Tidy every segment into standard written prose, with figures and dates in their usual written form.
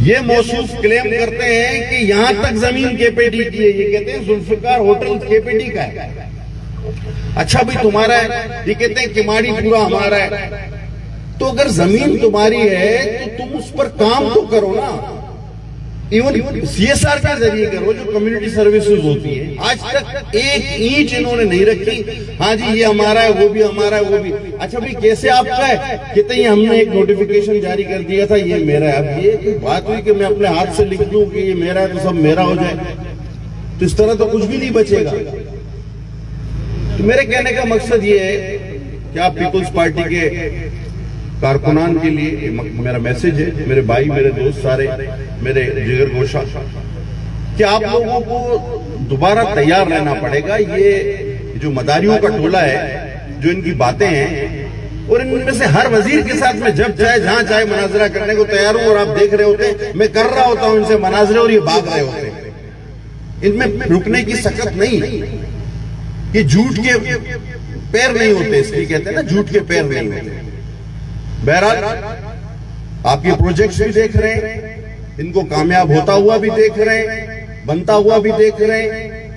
یہ موصوف کلیم کرتے ہیں کہ یہاں تک زمین KPD کی ہے. یہ کہتے ہیں ذوالفقار ہوٹل KPD کا ہے. اچھا بھائی تمہارا ہے. یہ کہتے ہیں کماڑی پورا ہمارا ہے. تو اگر زمین تمہاری ہے تو تم اس پر کام تو کرو نا. ایون CSR کے ذریعے کرو, جو کمیونٹی سروسز ہوتی ہیں. آج تک ایک اینٹ انہوں نے نہیں رکھی. ہاں جی یہ ہمارا ہے, وہ بھی ہمارا ہے, وہ بھی. اچھا بھائی کیسے آپ کا ہے؟ کہتے ہیں ہم نے ایک نوٹیفیکیشن جاری کر دیا تھا, یہ میرا ہے. اب یہ بات ہوئی کہ میں اپنے ہاتھ سے لکھ دوں کہ یہ میرا ہے تو سب میرا ہو جائے, تو اس طرح تو کچھ بھی نہیں بچے گا. تو میرے کہنے کا مقصد یہ ہے کہ آپ پیپلز پارٹی کے کارکنان کے لیے میرا میسج ہے, میرے بھائی, میرے دوست, سارے میرے جگر گوشہ, کہ آپ لوگوں کو دوبارہ تیار رہنا پڑے گا. یہ جو مداریوں کا ٹولہ ہے, جو ان کی باتیں ہیں, اور ان میں سے ہر وزیر کے ساتھ میں جب چاہے جہاں چاہے مناظرہ کرنے کو تیار ہوں. اور آپ دیکھ رہے ہوتے ہیں میں کر رہا ہوتا ہوں ان سے مناظرے, اور یہ بھاگ رہے ہوتے ہیں. ان میں رکنے کی سکت نہیں. یہ جھوٹ کے پیر نہیں ہوتے, اس لیے کہتے ہیں نا جھوٹ کے پیر نہیں ہوتے. بہرحال آپ یہ پروجیکٹس بھی دیکھ رہے ہیں, ان کو کامیاب ہوتا ہوا بھی دیکھ رہے ہیں, بنتا ہوا بھی دیکھ رہے ہیں,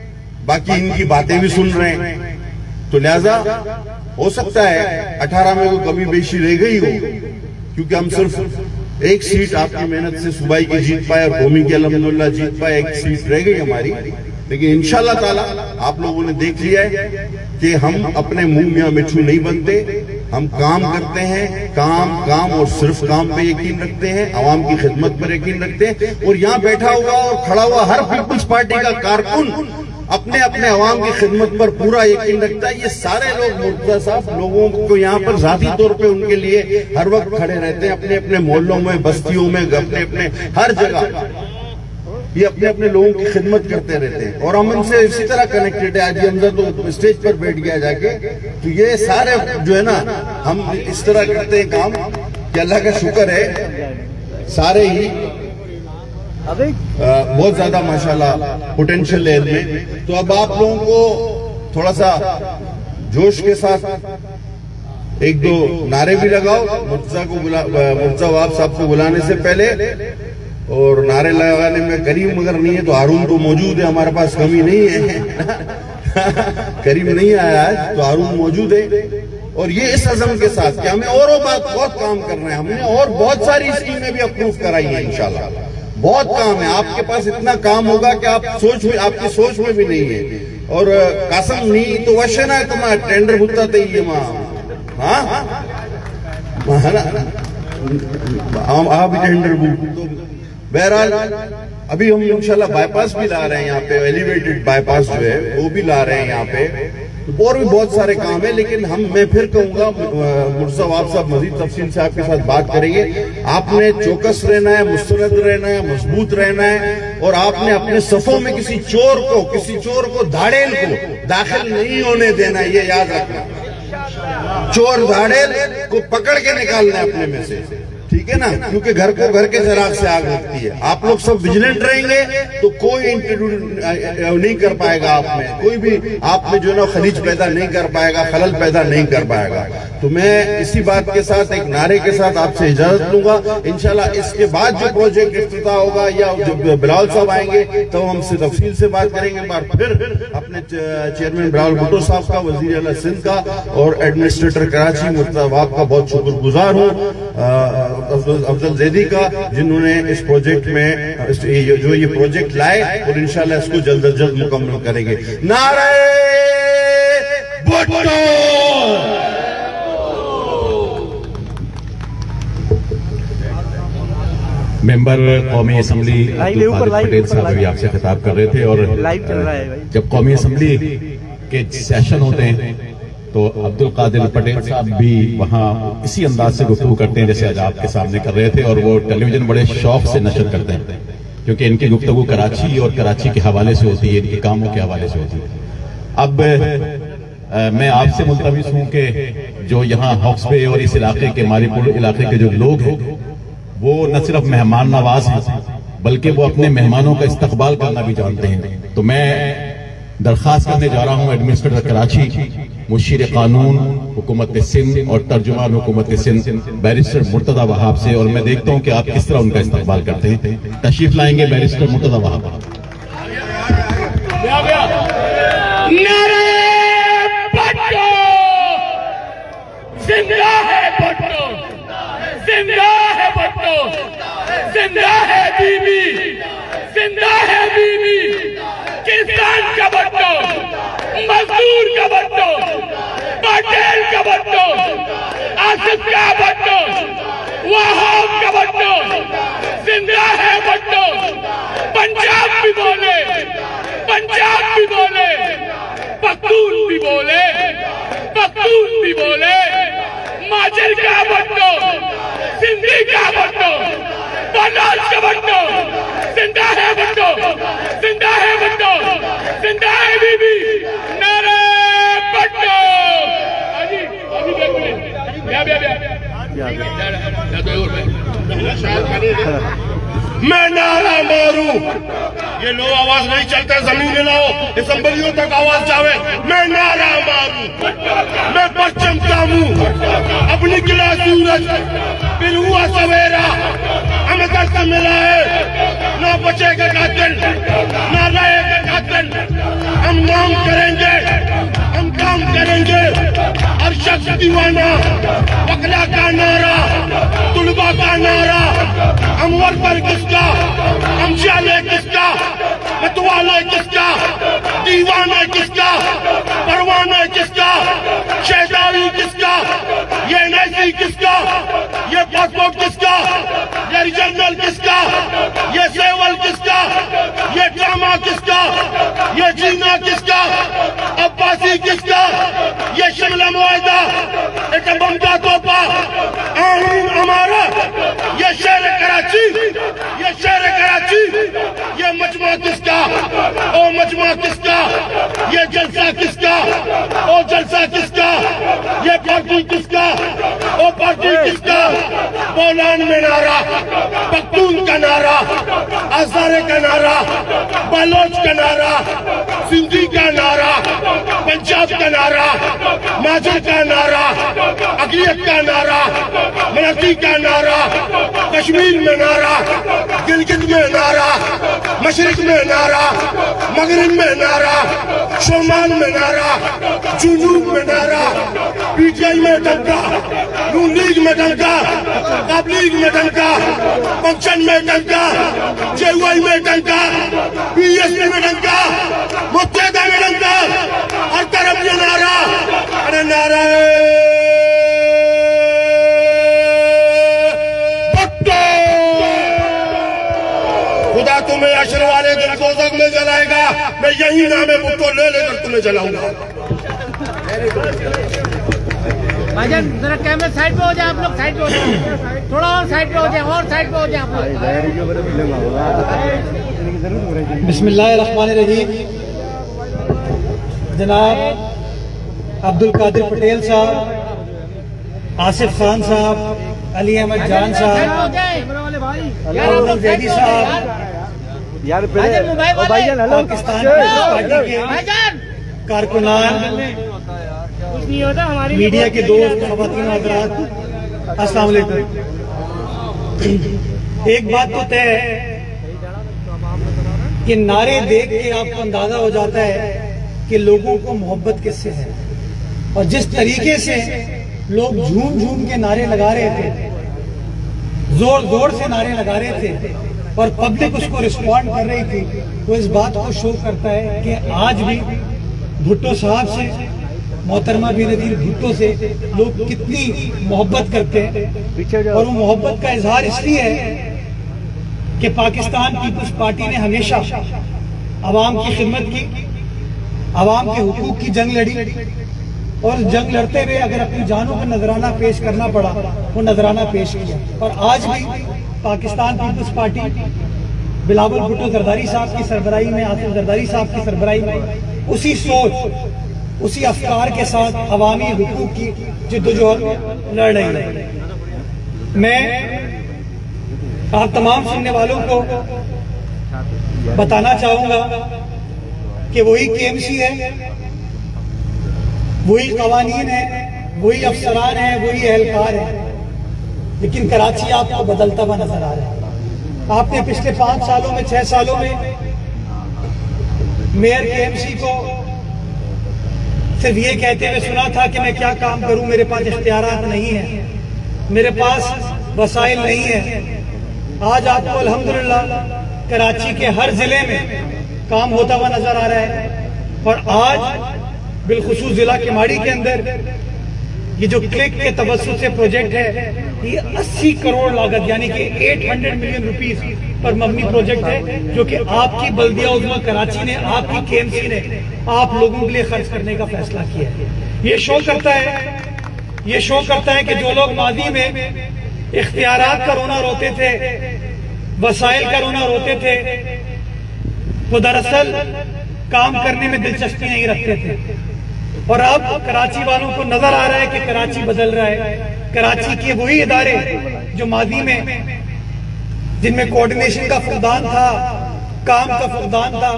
باقی ان کی باتیں بھی سن رہے ہیں. تو لہذا ہو سکتا ہے 18 میں کوئی کمی بیشی رہ گئی ہو, کیونکہ ہم صرف ایک سیٹ آپ کی محنت سے صوبائی کی جیت پائے اور قومی کی الحمدللہ جیت پائے. ایک سیٹ رہ گئی ہماری, لیکن انشاءاللہ تعالیٰ آپ لوگوں نے دیکھ لیا ہے کہ ہم اپنے منہ میاں مٹھو نہیں بنتے. ہم کام کرتے ہیں, کام اور صرف کام پہ یقین رکھتے ہیں, عوام کی خدمت پر یقین رکھتے ہیں. اور یہاں بیٹھا ہوا اور کھڑا ہوا ہر پیپلز پارٹی کا کارکن اپنے اپنے عوام کی خدمت پر پورا یقین رکھتا ہے. یہ سارے لوگ مرتضیٰ صاحب لوگوں کو یہاں پر ذاتی طور پہ ان کے لیے ہر وقت کھڑے رہتے ہیں, اپنے اپنے محلوں میں, بستیوں میں, اپنے اپنے ہر جگہ یہ اپنے اپنے لوگوں کی خدمت کرتے رہتے ہیں. اور ہم ان سے اسی طرح کنیکٹڈ ہے. آج حمزہ تو اسٹیج پر بیٹھ گیا جا کے. تو یہ سارے جو ہے نا ہم اس طرح کرتے ہیں کام کہ اللہ کا شکر ہے سارے ہی بہت زیادہ ماشاءاللہ پوٹینشیل ہے ان میں. تو اب آپ لوگوں کو تھوڑا سا جوش کے ساتھ ایک دو نعرے بھی لگاؤ مرتضیٰ وہاب صاحب کو بلانے سے پہلے. اور نعرے لگانے میں کریم اگر نہیں ہے تو ہارون تو موجود ہے, ہمارے پاس کمی نہیں ہے. کریم نہیں آیا آج تو ہارون موجود ہے. اور یہ اس عزم کے ساتھ کہ ہمیں اور بہت کام کرنا ہے. ہم نے اور بہت ساری اسکیمیں بھی اپروو کرائی ہیں انشاءاللہ. بہت کام ہے. آپ کے پاس اتنا کام ہوگا کہ آپ کی سوچ میں بھی نہیں ہے. اور قاسم نہیں تو وشنا ہے تمہارا ٹینڈر ہوتا تھا یہ ماں. ہاں آپ ٹینڈر بھول. بہرحال ابھی ہم انشاءاللہ بائی پاس بھی لا رہے ہیں یہاں پہ, ایلیویٹڈ بائی پاس جو ہے وہ بھی لا رہے ہیں یہاں پہ. اور بھی بہت سارے کام ہیں. لیکن میں پھر کہوں گا مرتضیٰ وہاب صاحب مزید تفصیل سے آپ کے ساتھ بات کریں گے. آپ نے چوکس رہنا ہے, مستند رہنا ہے, مضبوط رہنا ہے. اور آپ نے اپنے صفوں میں کسی چور کو دھاڑیل کو داخل نہیں ہونے دینا, یہ یاد رکھنا. چور دھاڑیل کو پکڑ کے نکالنا ہے اپنے میں سے, ٹھیک ہے نا, کیونکہ گھر کو گھر کے چراغ سے آگ لگتی ہے. آپ لوگ سب وجیلنٹ رہیں گے تو کوئی انٹروڈیو نہیں کر پائے گا آپ میں, کوئی بھی آپ میں جو ہے نا خلیج پیدا نہیں کر پائے گا, خلل پیدا نہیں کر پائے گا. تو میں اسی بات کے ساتھ ایک نعرے کے ساتھ آپ سے اجازت لوں گا. انشاءاللہ اس کے بعد جو پروجیکٹ افتتاح ہوگا یا جب بلاول صاحب آئیں گے تو ہم سے تفصیل سے بات کریں گے. پھر اپنے چیئرمین بلاول بھٹو صاحب کا, وزیر اعلیٰ سندھ کا اور ایڈمنسٹریٹر کراچی مرتضیٰ وہاب کا بہت شکر گزار ہوں, افضل زیدی کا, جنہوں نے اس پروجیکٹ میں جو یہ پروجیکٹ لائے, اور انشاءاللہ اس کو جلد از جلد مکمل کریں گے. نعرہ بھٹو. ممبر قومی اسمبلی پٹیل صاحب ابھی آپ سے خطاب کر رہے تھے. اور جب قومی اسمبلی کے سیشن ہوتے ہیں تو عبدالقادر پٹیل صاحب بھی وہاں اسی انداز سے گفتگو کرتے ہیں جیسے آج آپ کے سامنے کر رہے تھے. اور وہ ٹیلی ویژن بڑے شوق سے نشر کرتے ہیں کیونکہ ان کی گفتگو کراچی اور کراچی کے حوالے سے ہوتی ہے, ان کے کاموں کے حوالے سے ہوتی ہے. اب میں آپ سے ملتمس ہوں کہ جو یہاں ہاکس بے اور اس علاقے کے ماری پور علاقے کے جو لوگ ہیں وہ نہ صرف مہمان نواز ہیں بلکہ وہ اپنے مہمانوں کا استقبال کرنا بھی جانتے ہیں. تو میں درخواست کرنے جا رہا ہوں ایڈمنسٹریٹر کراچی، مشیر قانون حکومت سندھ اور ترجمان حکومت سندھ بیرسٹر مرتضی وہاب سے، اور میں دیکھتا ہوں کہ آپ کس طرح ان کا استقبال کرتے ہیں۔ تشریف لائیں گے بیرسٹر مرتضی وہاب۔ نعرہ بھٹو، زندہ ہے بھٹو، زندہ ہے بھٹو، زندہ ہے بی بی، زندہ ہے بی بی، کسان کا بھٹو، مزدور کا بھٹو، پٹیل کا بھٹو، آصف کا بھٹو، وہاب کا بھٹو، زندہ ہے بھٹو۔ پنجاب بھی بولے، پنجاب بھی بولے، پختون بھی بولے، پختون بھی بولے، ماجر کا بھٹو، سندھی کا بھٹو، بلوچ کا بھٹو، زندہ ہے بھٹو، زندہ ہے بھٹو، زندہ ہے بی بی، نعرہ بھٹو۔ میں نعرہ ماروں، یہ لو آواز نہیں چلتے، زمین لاؤ، اسمبلیوں تک آواز جاوے۔ میں نعرہ ماروں، میں پرچم تاموں، اب نکلا سورج پھر ہوا سویرا، ہمیں دست ملا ہے، نہ بچے گا قاتل، نہ رہے گا قاتل۔ ہم نام کریں گے، ہم کام کریں گے، ہر شخص دیوانہ، وکلا کا نعرہ، طلبہ کا نعرہ، ہم ورکر کس کا، ہم شالے کس کا، متوالے کس کا، دیوانے کس کا، پروانے کس کا، شہداوی کس کا، یہ نیسی کس کا، یہ پاسپورٹ کس کا، یہ جنرل کس کا، یہ سیول کس کا، یہ ڈرامہ کس کا، یہ جینا کس کا، عباسی کس کا، یہ شملہ معاہدہ، ایک بمبا توپا، آئین ہمارا، یہ شہر کراچی، یہ شہر کراچی، یہ مجمع کس کا، او مجمع کس کا، یہ جلسہ کس کا، او جلسہ کس کا، یہ پارٹی کس کا، او پارٹی کس کا۔ بولان میں نعرہ، پختون کا نعرہ، ہزارے کا نعرہ، بلوچ کا نعرہ، سندھی کا نعرہ، پنجاب کا نعرہ، ماجر کا نعرہ، اقلیت کا نعرہ، مناتی کا نعرہ، کشمیر میں نعرہ، گلگت میں نعرہ، مشرق میں نعرہ، مغرب میں نعرہ، شمال میں نعرہ، جنوب میں نعرہ، پی ٹی آئی میں ڈنکا، نون لیگ میں ڈنکا، تبلیغ میں ڈنکا، فنکشن میں ڈنکا، جے او آئی میں ڈنکا، پی ایس پی میں ڈنکا، متحدہ میں ڈنکا، ہر طرف یہ نعرہ، ارے نعرہ خدا تمہیں عشر والے دن دوزخ میں جلائے گا، میں یہی نام بھٹو لے لے کر تمہیں جلاؤں گا۔ بھائی جان ذرا کیمرہ سائڈ پہ ہو جائے، آپ لوگ سائڈ پہ ہو جائیں، تھوڑا اور سائڈ پہ ہو جائیں، اور سائڈ پہ ہو جائیں آپ لوگ۔ بسم اللہ الرحمن الرحیم۔ جناب عبد القادر پٹیل صاحب، آصف خان صاحب، علی احمد جان صاحب، عبد زیدی صاحب، پاکستان پارٹی کے کارکنان، میڈیا کے دوست، خواتین و حضرات، السلام علیکم۔ ایک بات تو طے ہے کہ نعرے دیکھ کے آپ کو اندازہ ہو جاتا ہے کہ لوگوں کو محبت کس سے ہے، اور جس طریقے سے لوگ جھوم جھوم کے نعرے لگا رہے تھے، زور زور سے نعرے لگا رہے تھے، اور پبلک اس کو رسپونڈ کر رہی تھی، وہ اس بات کو شو کرتا ہے کہ آج بھی بھٹو صاحب سے، محترمہ بینظیر بھٹو سے لوگ کتنی محبت کرتے ہیں۔ اور وہ محبت کا اظہار اس لیے ہے کہ پاکستان پیپلز پارٹی نے ہمیشہ عوام کی خدمت کی، عوام کے حقوق کی جنگ لڑی، اور جنگ لڑتے ہوئے اگر اپنی جانوں کا نذرانہ پیش کرنا پڑا وہ نذرانہ پیش کیا۔ اور آج بھی پاکستان پیپلز پارٹی بلاول بھٹو زرداری صاحب کی سربراہی میں، آصف زرداری صاحب کی سربراہی میں اسی سوچ، اسی افکار کے ساتھ عوامی حقوق کی جدوجہد لڑ رہی ہے۔ میں آپ تمام سننے والوں کو بتانا چاہوں گا کہ وہی KMC ہے، وہی قوانین ہیں، وہی افسران ہیں، وہی اہلکار ہیں، لیکن کراچی آپ کو بدلتا ہوا نظر آ رہا ہے۔ آپ نے پچھلے 5 سالوں میں 6 سالوں میں میئر KMC کو صرف یہ کہتے ہوئے سنا تھا کہ میں کیا کام کروں، میرے پاس اختیارات نہیں ہیں، میرے پاس وسائل نہیں ہیں۔ آج آپ کو الحمدللہ کراچی کے ہر ضلع میں کام ہوتا ہوا نظر آ رہا ہے، اور آج بالخصوص ضلع کیماڑی کے اندر یہ جو کلک کے توسط سے پروجیکٹ ہے، یہ 80 کروڑ لاگت یعنی کہ 800 ملین روپیز پر مبنی پروجیکٹ ہے، جو کہ آپ کی بلدیہ عظمیٰ کراچی نے، آپ کی KMC نے آپ لوگوں کے لیے خرچ کرنے کا فیصلہ کیا ہے۔ یہ شو کرتا ہے کہ جو لوگ ماضی میں اختیارات کا رونا روتے تھے، وسائل کا رونا روتے تھے، وہ دراصل کام کرنے میں دلچسپی نہیں رکھتے تھے، اور اب کراچی والوں کو نظر آ رہا ہے کہ کراچی بدل رہا ہے۔ کراچی کے وہی ادارے جو ماضی میں جن میں کوارڈینیشن کا فقدان تھا، کام کا فقدان تھا،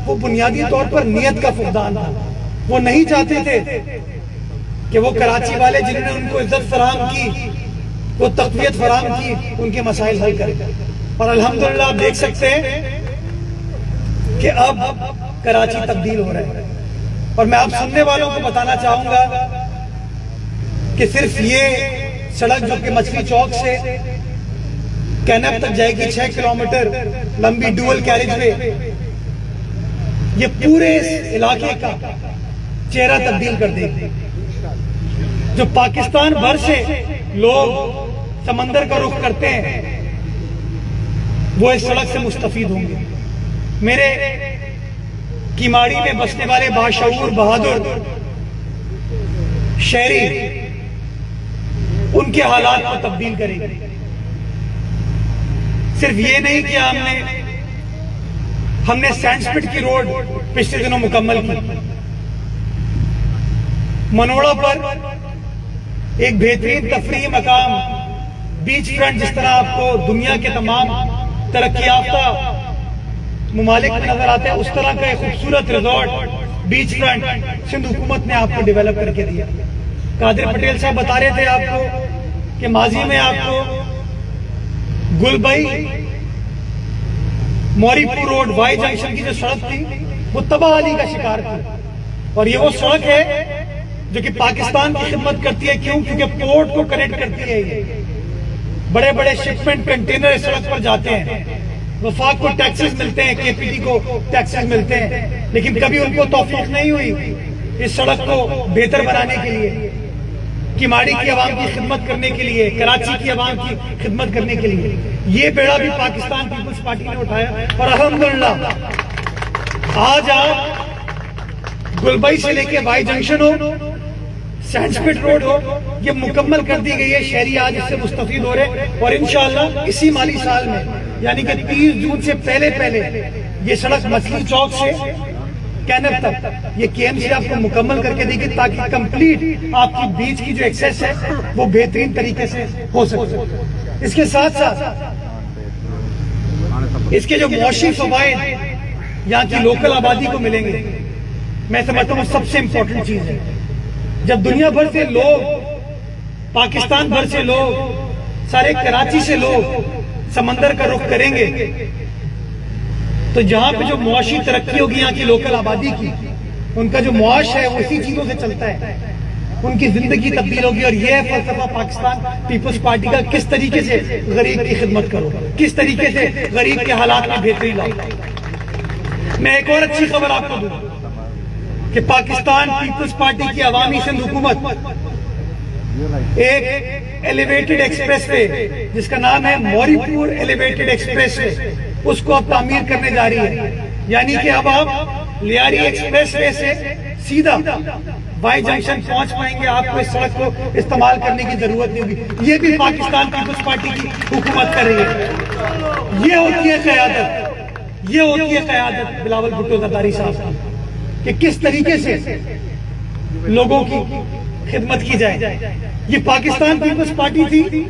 وہ بنیادی طور پر نیت کا فقدان تھا۔ وہ نہیں چاہتے تھے کہ وہ کراچی والے جنہوں نے ان کو عزت فراہم کی، وہ تقویت فراہم کی، ان کے مسائل حل کریں۔ اور الحمدللہ آپ دیکھ سکتے ہیں کہ اب کراچی تبدیل ہو رہا ہے، اور میں آپ سننے والوں کو بتانا چاہوں گا کہ صرف یہ سڑک جو کہ مچھلی چوک سے کینپ تک جائے گی، 6 کلومیٹر لمبی ڈوئل کیریج وے، یہ پورے اس علاقے کا چہرہ تبدیل کر دے گی۔ جو پاکستان بھر سے لوگ سمندر کا رخ کرتے ہیں، وہ اس سڑک سے مستفید ہوں گے۔ میرے کیماڑی میں بسنے والے باشعور بہادر شہری ان کے حالات کو تبدیل کرے گی۔ صرف یہ نہیں کہ ہم نے سینڈ سپٹ کی روڈ پچھلے دنوں مکمل کی، منوڑا پر ایک بہترین تفریحی مقام بیچ فرنٹ، جس طرح آپ کو دنیا کے تمام ترقی یافتہ ممالک میں نظر آتا ہے، اس طرح کا ایک خوبصورت ریزورٹ بیچ فرنٹ سندھ حکومت نے آپ کو ڈیولپ کر کے دیا۔ قادر پٹیل صاحب بتا رہے تھے آپ کو کہ ماضی میں آپ کو گلبئی موری پور روڈ وائی جنکشن کی جو سڑک تھی وہ تباہی کا شکار تھی، اور یہ وہ سڑک ہے جو کہ پاکستان کی خدمت کرتی ہے۔ کیوں؟ کیونکہ پورٹ کو کنیکٹ کرتی ہے، یہ بڑے بڑے شپمنٹ کنٹینر اس سڑک پر جاتے ہیں، وفاق کو ٹیکسز ملتے ہیں، KPT کو ٹیکسز ملتے ہیں، لیکن کبھی ان کو توفیق نہیں ہوئی اس سڑک کو بہتر بنانے کے لیے، کیماڑی کی عوام کی خدمت کرنے کے لیے، کراچی کی عوام کی خدمت کرنے کے لیے۔ یہ بیڑا بھی پاکستان پیپلز پارٹی نے اٹھایا، اور الحمدللہ آج آپ گلبئی سے لے کے وائی جنکشن ہو، سینڈ سپٹ روڈ ہو، یہ مکمل کر دی گئی ہے۔ شہری آج اس سے مستفید ہو رہے، اور انشاءاللہ اسی مالی سال میں یعنی کہ 30 جون سے پہلے یہ سڑک مچھلی چوک سے کینپ تک یہ KMC آپ کو مکمل کر کے دے گی، تاکہ کمپلیٹ آپ کی بیچ کی جو ایکسیس ہے وہ بہترین طریقے سے ہو سکے۔ اس کے ساتھ ساتھ اس کے جو معاشی فوائد یہاں کی لوکل آبادی کو ملیں گے، میں سمجھتا ہوں سب سے امپورٹنٹ چیز ہے۔ جب دنیا بھر سے لوگ، پاکستان بھر سے لوگ، سارے کراچی سے لوگ سمندر کا رخ کریں گے، تو جہاں پہ جو معاشی ترقی ہوگی یہاں کی لوکل آبادی کی، ان کا جو معاش ہے وہ اسی چیزوں سے چلتا ہے، ان کی زندگی تبدیل ہوگی۔ اور یہ ہے فلسفہ پاکستان پیپلز پارٹی کا، کس طریقے سے غریب کی خدمت کرو، کس طریقے سے غریب کے حالات میں بہتری لاؤ۔ میں ایک اور اچھی خبر آپ کو دوں کہ پاکستان پیپلز پارٹی کی عوامی سندھ حکومت ایک ایلیویٹڈ ایکسپریس وے جس کا نام ہے موری پور ایلیویٹڈ ایکسپریس وے، اس کو اب تعمیر کرنے جا رہی ہے، یعنی کہ اب آپ لیاری ایکسپریس وے سے سیدھا وائی جنکشن پہنچ پائیں گے، آپ کو اس سڑک کو استعمال کرنے کی ضرورت نہیں ہوگی۔ یہ بھی پاکستان پیپلز پارٹی کی حکومت کر رہی ہے۔ یہ ہوتی ہے قیادت، یہ ہوتی ہے قیادت بلاول بھٹو زرداری صاحب کی، کہ کس طریقے سے لوگوں کی خدمت کی جائے۔ یہ پاکستان پیپلز پارٹی تھی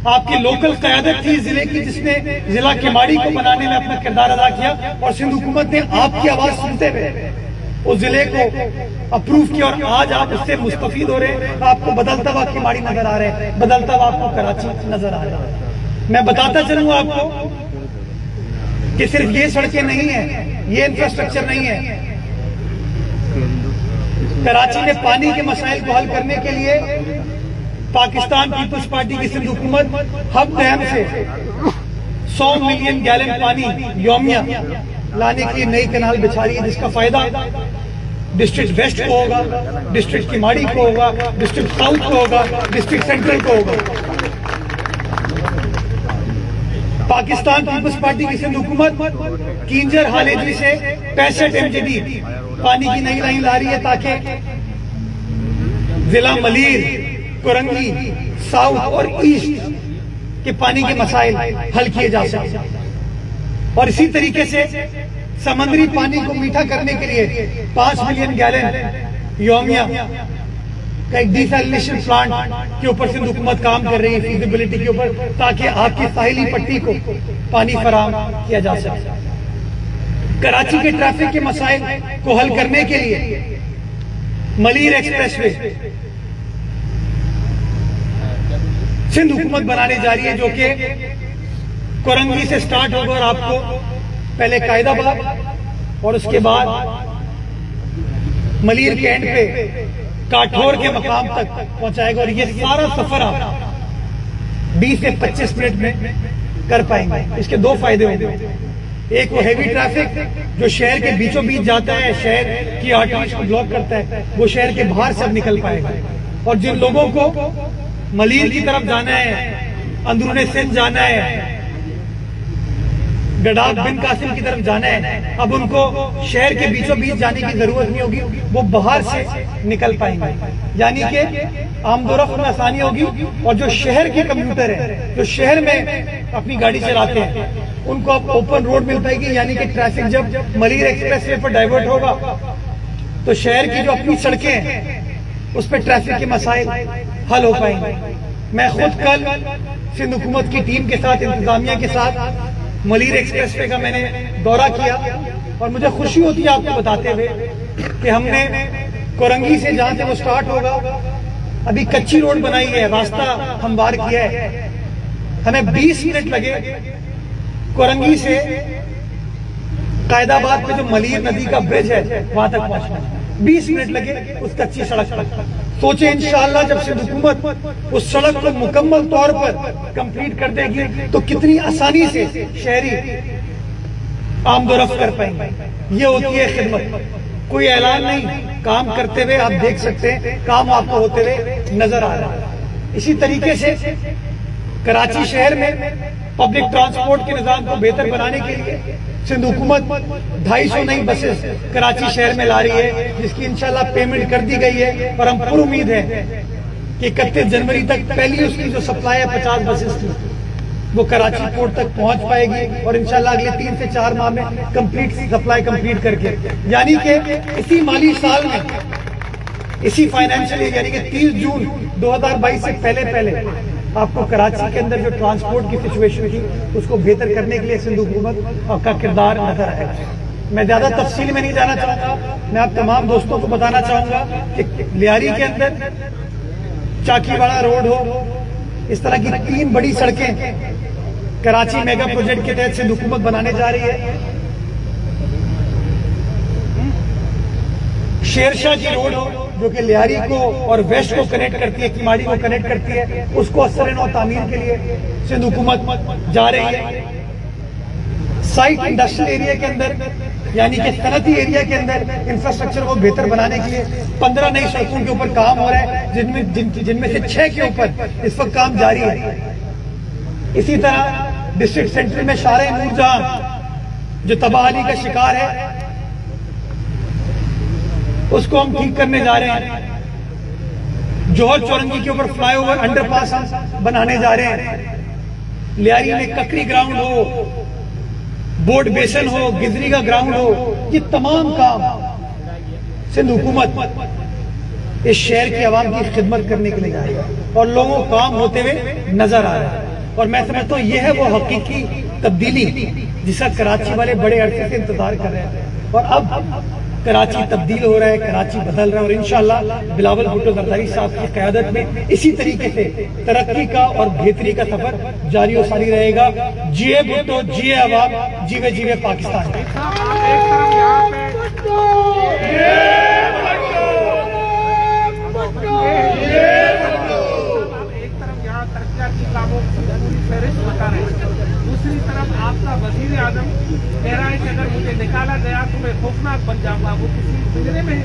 آپ کی لوکل قیادت تھی ضلع کی جس نے ضلع کیماڑی کو بنانے میں اپنا کردار ادا کیا اور سندھ حکومت نے آپ کی آواز سنتے ہوئے اس ضلع کو اپروو کیا اور آج آپ اس سے مستفید ہو رہے ہیں. آپ کو بدلتا ہوا کیماڑی نظر آ رہے ہیں, بدلتا ہوا آپ کو کراچی نظر آ رہا ہے. میں بتاتا چلوں آپ کو کہ صرف یہ سڑکیں نہیں ہیں, یہ انفراسٹرکچر نہیں ہے. کراچی میں پانی کے مسائل کو حل کرنے کے لیے پاکستان پیپلز پارٹی کی سندھ حکومت ہب ڈیم سے 100 ملین گیلن پانی یومیہ لانے کی نئی کنال بچھا رہی ہے, جس کا فائدہ ڈسٹرکٹ ویسٹ کو ہوگا, ڈسٹرکٹ کیماڑی کو ہوگا, ڈسٹرکٹ ساؤتھ کو ہوگا, ڈسٹرکٹ سینٹرل کو ہوگا. پاکستان پیپلز پارٹی کی سندھ حکومت کینجر حالیجی سے 65 MJD پانی کی نئی لائن لا رہی ہے تاکہ ضلع ملیر, کرنگی, ساؤتھ اور ایسٹ کے پانی کے مسائل حل کیے جا سکیں. اور اسی طریقے سے سمندری پانی کو میٹھا کرنے کے لیے 5 ملین گیلن یومیہ کا ایک ڈیسیلینیشن پلانٹ کے اوپر سندھ حکومت کام کر رہی ہے فیزیبلٹی کے اوپر, تاکہ آپ کی ساحلی پٹی کو پانی فراہم کیا جا سکے. کراچی کے ٹریفک کے مسائل کو حل کرنے کے لیے ملیر ایکسپریس وے سندھ حکومت بنانے جا رہی ہے, جو کہ کرنگی سے سٹارٹ ہوگا اور آپ کو پہلے قائد آباد اور اس کے بعد ملیر کے اینڈ پہ کاٹھور کے مقام تک پہنچائے گا. اور یہ سارا سفر آپ 20 سے 25 منٹ میں کر پائیں گے. اس کے 2 فائدے ہوں گے. ایک وہ ہیوی ٹریفک جو شہر کے بیچوں بیچ جاتا ہے, شہر کی آرٹریز کو بلاک کرتا ہے, وہ شہر کے باہر سے اب نکل پائے گا. اور جن لوگوں کو ملیر کی طرف جانا ہے, اندرون سندھ جانا ہے, گڈاک بن قاسم کی طرف جانا ہے, اب ان کو شہر کے بیچوں بیچ جانے کی ضرورت نہیں ہوگی, وہ باہر سے نکل پائیں گے. یعنی کہ آمد و رفت میں آسانی ہوگی. اور جو شہر کے کمپیوٹر ہیں, جو شہر میں اپنی گاڑی چلاتے ہیں, ان کو اب اوپن روڈ مل پائے گی. یعنی کہ ٹریفک جب ملیر ایکسپریس وے پر ڈائیورٹ ہوگا تو شہر کی جو اپنی سڑکیں ہیں اس پہ ٹریفک کے مسائل حل ہو پائیں گے. میں خود کل سندھ حکومت کی ٹیم کے ساتھ, انتظامیہ کے ساتھ ملیر ایکسپریس وے کا میں نے دورہ کیا اور مجھے خوشی ہوتی ہے آپ کو بتاتے ہوئے کہ ہم نے کرنگی سے جہاں سے وہ سٹارٹ ہوگا ابھی کچی روڈ بنائی ہے, راستہ ہموار کیا ہے. ہمیں 20 منٹ لگے کرنگی سے قائد آباد پہ جو ملیر ندی کا برج ہے وہاں تک پہنچنا, 20 منٹ لگے اس کچی سڑک پر. سوچیں انشاءاللہ جب سندھ حکومت اس سڑک کو مکمل طور پر کمپلیٹ کر دے گی تو کتنی آسانی سے شہری آمد و رفت کر پائیں گے. یہ ہوتی ہے خدمت. کوئی اعلان نہیں, کام کرتے ہوئے آپ دیکھ سکتے ہیں, کام آپ کو ہوتے ہوئے نظر آ رہا ہے. اسی طریقے سے کراچی شہر میں پبلک ٹرانسپورٹ کے نظام کو بہتر بنانے کے لیے سندھ حکومت 250 نئی بسز کراچی شہر میں لا رہی ہے, جس کی انشاءاللہ پیمنٹ کر دی گئی ہے. اور ہم پر امید ہیں کہ 31 جنوری تک پہلی اس کی جو سپلائی ہے 50 بسز کی وہ کراچی پورٹ تک پہنچ پائے گی. اور انشاءاللہ اگلے 3 سے 4 ماہ میں کمپلیٹ سپلائی کمپلیٹ کر کے, یعنی کہ اسی مالی سال میں, اسی فائنینشیل ایئر یعنی کہ 30 جون 2022 سے پہلے آپ کو کراچی کے اندر جو ٹرانسپورٹ کی سچویشن تھی اس کو بہتر کرنے کے لیے سندھ حکومت کا کردار نظر آئے گا. میں زیادہ تفصیل میں نہیں جانا چاہوں گا, میں آپ تمام دوستوں کو بتانا چاہوں گا کہ لیاری کے اندر چاکی واڑا روڈ ہو, اس طرح کی 3 بڑی سڑکیں کراچی میگا پروجیکٹ کے تحت سندھ حکومت بنانے جا رہی ہے. شیرشاہ کی روڈ ہو جو کہ لیاری کو اور ویسٹ کو کنیکٹ کرتی ہے, کیماڑی کو کنیکٹ کرتی ہے, اس کو اثر نو تعمیر کے لیے سندھ حکومت جا رہی ہے. سائٹ انڈسٹریل ایریا کے اندر یعنی کہ صنعتی ایریا کے اندر انفراسٹرکچر کو بہتر بنانے کے لیے 15 نئی سڑکوں کے اوپر کام ہو رہا ہے, جن میں سے 6 کے اوپر اس وقت کام جاری ہے. اسی طرح ڈسٹرکٹ سینٹرل میں شارع نور جہاں جو تباہی کا شکار ہے اس کو ہم ٹھیک کرنے جا رہے ہیں. جوہر چورنگی کے اوپر فلائی اوور انڈر پاس ہم بنانے جا رہے ہیں. لیاری میں ککری گراؤنڈ ہو, بورڈ بیسن ہو, گزری کا گراؤنڈ ہو, یہ تمام کام سندھ حکومت اس شہر کی عوام کی خدمت کرنے کے لیے جا رہی ہے اور لوگوں کو کام ہوتے ہوئے نظر آ رہا ہے. اور میں سمجھتا ہوں یہ ہے وہ حقیقی تبدیلی جس کا کراچی والے بڑے عرصے سے انتظار کر رہے ہیں. اور اب کراچی تبدیل ہو رہا ہے, کراچی بدل رہا ہے, اور انشاءاللہ بلاول بھٹو زرداری صاحب کی قیادت میں اسی طریقے سے ترقی کا اور بہتری کا سفر جاری و ساری رہے گا. جیے بھٹو, جیے عوام, جیوے جیوے پاکستان. دوسری طرف آپ کا وزیر اعظم کہہ رہا ہے کہ اگر مجھے نکالا گیا تو میں خوفناک بن جاؤں گا. وہ کسی پنجرے میں ہے.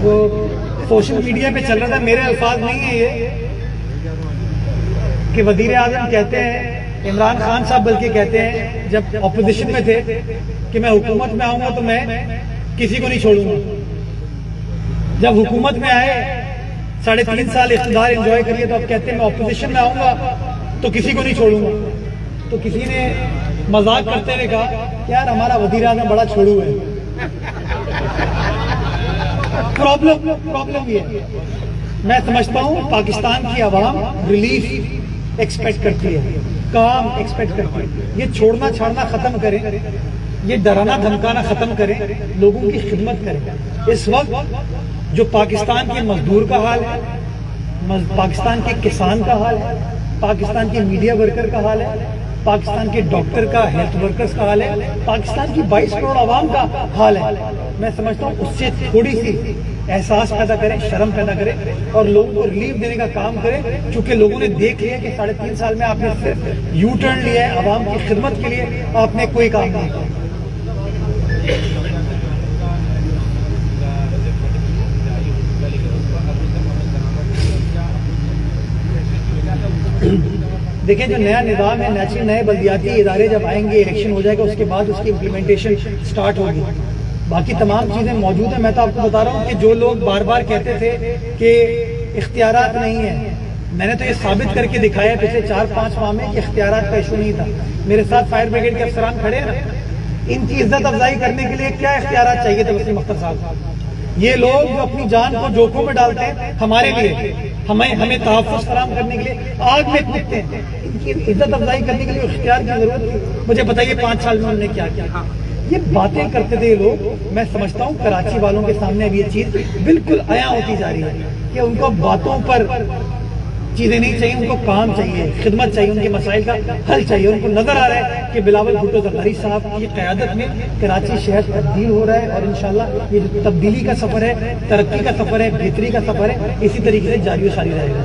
وہ سوشل میڈیا پہ چل رہا تھا, میرے الفاظ نہیں ہیں یہ, کہ وزیر اعظم کہتے ہیں, عمران خان صاحب بلکہ کہتے ہیں جب اپوزیشن میں تھے کہ میں حکومت میں آؤں گا تو میں کسی کو نہیں چھوڑوں گا. جب حکومت میں آئے 3.5 سال اقتدار انجوائے کریے تو اب کہتے ہیں میں اپوزیشن میں آؤں گا تو کسی کو نہیں چھوڑوں گا. تو کسی نے مذاق کرتے ہوئے کہا یار ہمارا وزیر اعظم بڑا چھوڑو ہے. پرابلم یہ ہے, میں سمجھتا ہوں پاکستان کی عوام ریلیف ایکسپیکٹ کرتی ہے, کام ایکسپیکٹ کرتی ہے. یہ چھوڑنا چھاڑنا ختم کریں, یہ ڈرانا دھمکانا ختم کریں, لوگوں کی خدمت کریں. اس وقت جو پاکستان کے مزدور کا حال ہے, پاکستان کے کسان کا حال ہے, پاکستان کے میڈیا ورکر کا حال ہے, پاکستان کے ڈاکٹر کا, ہیلتھ ورکرز کا حال ہے, پاکستان کی 22 کروڑ عوام کا حال ہے, میں سمجھتا ہوں اس سے تھوڑی سی احساس پیدا کریں, شرم پیدا کریں اور لوگوں کو ریلیف دینے کا کام کریں. چونکہ لوگوں نے دیکھ لیا کہ 3.5 سال میں آپ نے صرف یو ٹرن لیا ہے, عوام کی خدمت کے لیے آپ نے کوئی کام نہیں کیا. دیکھیں جو نیا نظام ہے, نیچرل نئے بلدیاتی ادارے جب آئیں گے, الیکشن ہو جائے گا, اس کے بعد اس کی امپلیمنٹیشن سٹارٹ ہوگی. باقی تمام چیزیں موجود ہیں. میں تو آپ کو بتا رہا ہوں کہ جو لوگ بار بار کہتے تھے کہ اختیارات نہیں ہیں, میں نے تو یہ ثابت کر کے دکھایا ہے پچھلے 4-5 ماہ میں کہ اختیارات کا ایشو نہیں تھا. میرے ساتھ فائر بریگیڈ کے افسران کھڑے ہیں نا, ان کی عزت افزائی کرنے کے لیے کیا اختیارات چاہیے تھے وسیم اختر صاحب. یہ لوگ جو اپنی جان کو جوکھوں میں ڈالتے ہیں ہمارے لیے, ہمیں تحفظ فراہم کرنے کے لیے آگ میں کودتے ہیں, ان کی عزت افزائی کرنے کے لیے اختیار کی ضرورت تھی. مجھے بتائیے 5 سال میں انہوں نے کیا کیا. یہ باتیں کرتے تھے یہ لوگ. میں سمجھتا ہوں کراچی والوں کے سامنے اب یہ چیز بالکل عیاں ہوتی جا رہی ہے کہ ان کو باتوں پر چیزیں نہیں چاہیے, ان کو کام چاہیے, خدمت چاہیے, ان کے مسائل کا حل چاہیے. ان کو نظر آ رہا ہے کہ بلاول بھٹو زرداری صاحب کی قیادت میں کراچی شہر تبدیل ہو رہا ہے, اور انشاءاللہ یہ جو تبدیلی کا سفر ہے, ترقی کا سفر ہے, بہتری کا سفر ہے, اسی طریقے سے جاری و ساری رہے گا.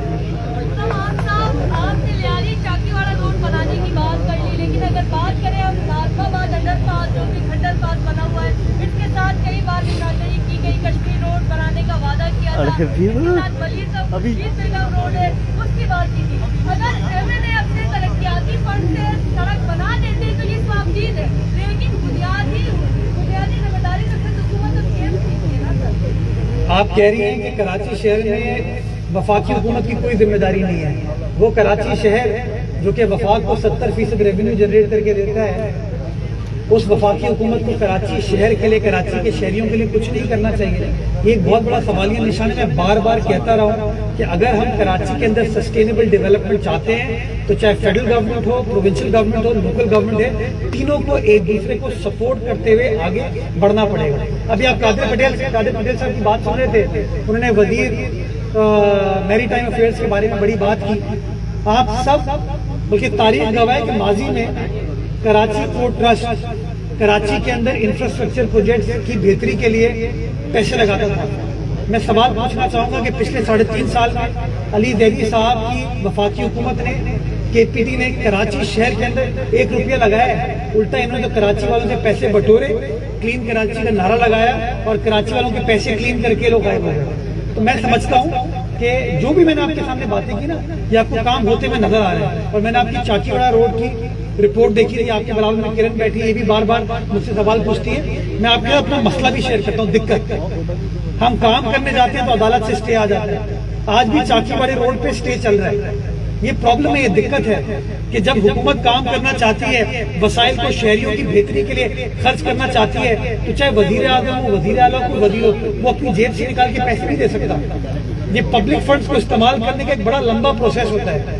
آپ کہہ رہی ہیں کہ کراچی شہر میں وفاقی حکومت کی کوئی ذمہ داری نہیں ہے. وہ کراچی شہر جو کہ وفاق کو 70% ریونیو جنریٹ کر کے دیتا ہے, اس وفاقی حکومت کو کراچی شہر کے لیے, کراچی کے شہریوں کے لیے کچھ نہیں کرنا چاہیے. یہ ایک بہت بڑا سوالیہ نشان ہے. میں بار بار کہتا رہا ہوں کہ اگر ہم کراچی کے اندر سسٹینیبل ڈیولپمنٹ چاہتے ہیں تو چاہے فیڈرل گورنمنٹ ہو, پروونشل گورنمنٹ ہو, لوکل گورنمنٹ ہے, تینوں کو ایک دوسرے کو سپورٹ کرتے ہوئے آگے بڑھنا پڑے گا. ابھی آپ قادر پٹیل صاحب کی بات سن رہے تھے, انہوں نے وزیر میری ٹائم افیئرس کے بارے میں بڑی بات کی. آپ سب بلکہ تاریخ گواہ ہے کہ ماضی میں کراچی پورٹ ٹرسٹ کراچی کے اندر انفراسٹرکچر پروجیکٹس کی بہتری کے لیے پیسے لگاتا تھا. میں سوال پوچھنا چاہوں گا کہ پچھلے 3.5 سال میں علی زیدی صاحب کی وفاقی حکومت نے, کے پی ٹی نے کراچی شہر کے اندر 1 روپیہ لگایا ہے؟ الٹا انہوں نے تو کراچی والوں سے پیسے بٹورے, کلین کراچی کا نعرہ لگایا اور کراچی والوں کے پیسے کلین کر کے لوگ غائب ہو گئے. تو میں سمجھتا ہوں کہ جو بھی میں نے آپ کے سامنے باتیں کی نا, یہ آپ کو کام ہوتے ہوئے نظر آ رہے ہیں. اور میں نے آپ کی چاچی واڑا روڈ کی رپورٹ دیکھی تھی, آپ کے برابر میں کرن بیٹھی ہے, یہ بھی بار بار مجھ سے سوال پوچھتی ہے. میں آپ کے اپنا مسئلہ بھی شیئر کرتا ہوں. دقت ہم کام کرنے جاتے ہیں تو عدالت سے اسٹے آ جاتا ہے. آج بھی چاچی واڑے روڈ پہ اسٹے چل رہا ہے. یہ پرابلم ہے, یہ دقت ہے کہ جب حکومت کام کرنا چاہتی ہے, وسائل کو شہریوں کی بہتری کے لیے خرچ کرنا چاہتی ہے, تو چاہے وزیر اعظم ہو, وزیر اعلیٰ کو, وزیر ہو, وہ اپنی جیب سے نکال کے پیسے نہیں دے سکتا. یہ پبلک فنڈز کو استعمال کرنے کا ایک بڑا لمبا پروسیس ہوتا ہے.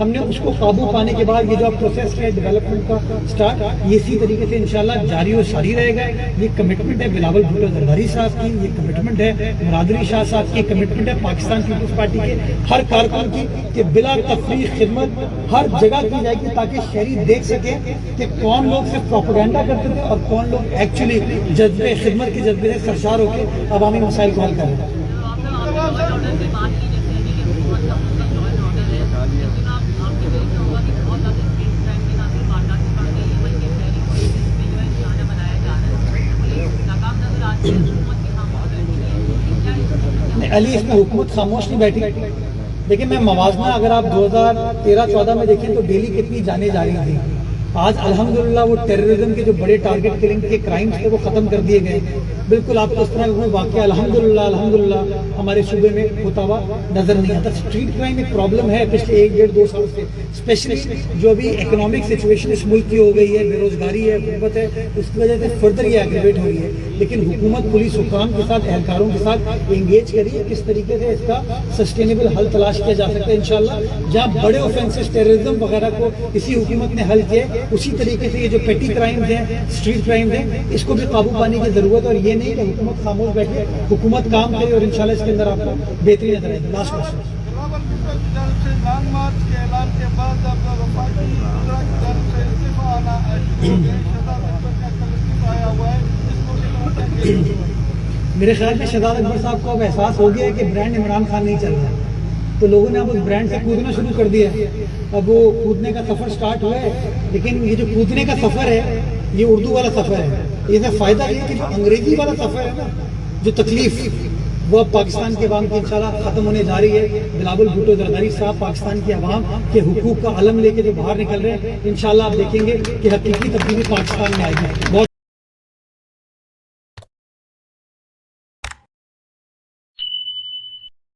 ہم نے اس کو قابو پانے کے بعد یہ جو پروسیس ہے ڈیولپمنٹ کا اسٹارٹ، یہ اسی طریقے سے انشاءاللہ جاری و ساری رہے گا. یہ کمٹمنٹ ہے بلاول بھٹو زرداری صاحب کی، یہ کمٹمنٹ ہے مراد علی شاہ صاحب کی، کمٹمنٹ ہے پاکستان پیپلز پارٹی کے ہر کارکن کی کہ بلا تفریق خدمت ہر جگہ کی جائے گی تاکہ شہری دیکھ سکے کہ کون لوگ صرف پروپیگنڈا کرتے تھے اور کون لوگ ایکچولی جذبے خدمت کے جذبے سے سرشار ہو کے عوامی مسائل کو حل کر رہے ہیں. علی اس میں حکومت خاموش نہیں بیٹھی. دیکھیں میں موازنہ اگر آپ 2013-14 میں دیکھیں تو ڈیلی کتنی جانیں جا رہی تھیں. آج الحمدللہ وہ ٹیررزم کے جو بڑے ٹارگٹ کلنگ کے کرائمز تھے وہ ختم کر دیے گئے. بالکل آپ کو اس طرح کا واقعہ الحمدللہ ہمارے صوبے میں ہوتا ہوا نظر نہیں آتا. اسٹریٹ کرائم ایک پرابلم ہے پچھلے 1-1.5-2 سال سے، اسپیشلی جو ابھی اکنامک سچویشن اس ملک کی ہو گئی ہے، بے روزگاری ہے، غربت ہے، اس کی وجہ سے فردر یہ ایگریویٹ ہو رہی ہے. لیکن حکومت پولیس حکام کے ساتھ اہلکاروں کے ساتھ انگیج کری ہے کس طریقے سے اس کا سسٹینیبل حل تلاش کیا جا سکتا ہے. انشاءاللہ جہاں بڑے اوفینسز ٹیررزم وغیرہ کو اسی حکومت نے حل کیے، اسی طریقے سے یہ جو پیٹی کرائمز ہیں، اسٹریٹ کرائمز ہیں، اس کو بھی قابو پانے کی ضرورت ہے. اور یہ نہیں کہ حکومت خاموش بیٹھے، حکومت کام کرے اور انشاءاللہ اس کے اندر آپ کو بہتری نظر آئے گی. Last question. بلاول بھٹو کی جانب سے لانگ مارچ کے اعلان کے بعد اب وفاقی وزراء کی جانب سے استعفی آنا شروع ہو گیا. شہزاد اکبر کا کل استعفی آیا ہوا ہے، اس کو کس طرح میرے خیال میں شہزاد اکبر صاحب کو اب احساس ہو گیا ہے کہ برانڈ عمران خان نہیں چل رہا ہے، تو لوگوں نے اب اس برانڈ سے کودنا شروع کر دیا. اب وہ کودنے کا سفر سٹارٹ ہوا ہے، لیکن یہ جو کودنے کا سفر ہے یہ اردو والا سفر ہے. اس سے فائدہ یہ ہے کہ جو انگریزی والا سفر ہے نا، جو تکلیف وہ اب پاکستان کے عوام کی انشاءاللہ ختم ہونے جا رہی ہے. بلاول بھٹو زرداری صاحب پاکستان کی عوام کے حقوق کا علم لے کے جو باہر نکل رہے ہیں، انشاءاللہ آپ دیکھیں گے کہ حقیقی تبدیلی پاکستان میں آئے گی. بہت